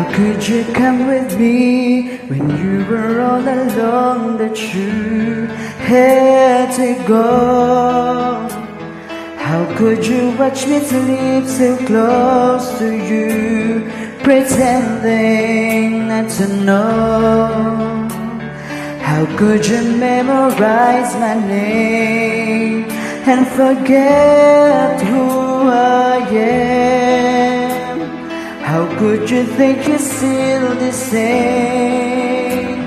How could you come with me when you were all alone that you had to go? How could you watch me sleep so close to you, pretending not to know? How could you memorize my name and forget who I am? How could you think you're still the same,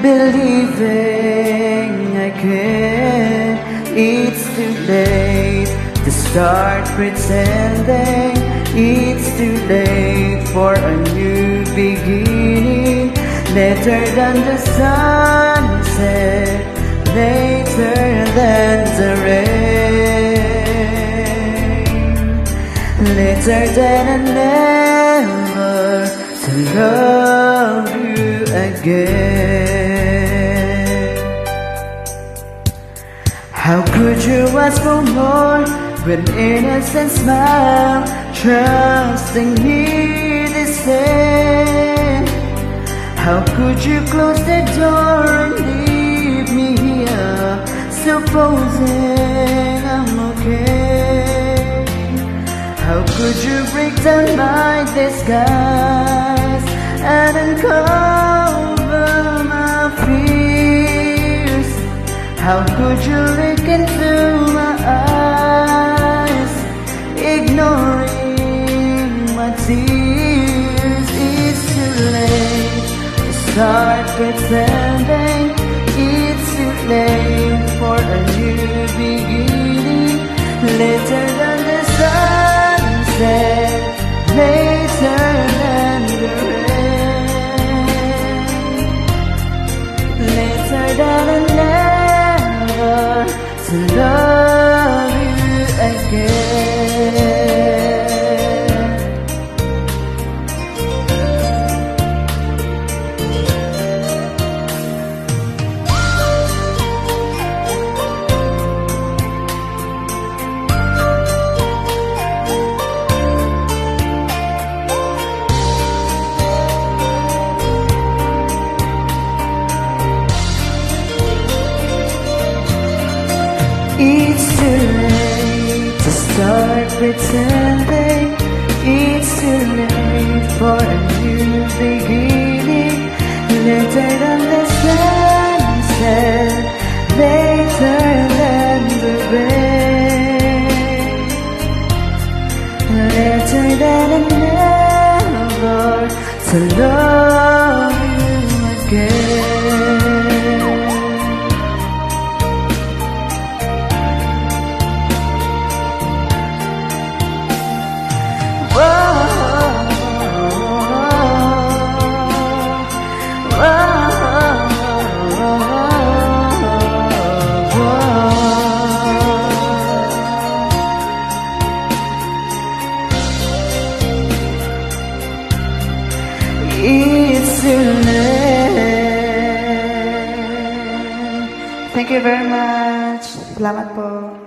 believing I can? It's too late to start pretending. It's too late for a new beginning. Later than the sunset, later than the rain, later than I never to love you again. How could you ask for more with innocent smile, trusting me the same? How could you close the door and leave me here, supposing I'm okay? How could you break down my disguise and uncover my fears? How could you look into my eyes, ignoring my tears? It's too late to start pretending. It's too late for a new beginning. Later than the sunset, later than the rain, later than I never to love you again. It's too late to start pretending. It's too late for a new beginning. Later than the sunset, later than the rain, later than I never to love you again. It's too late. Thank you very much. Salamat po.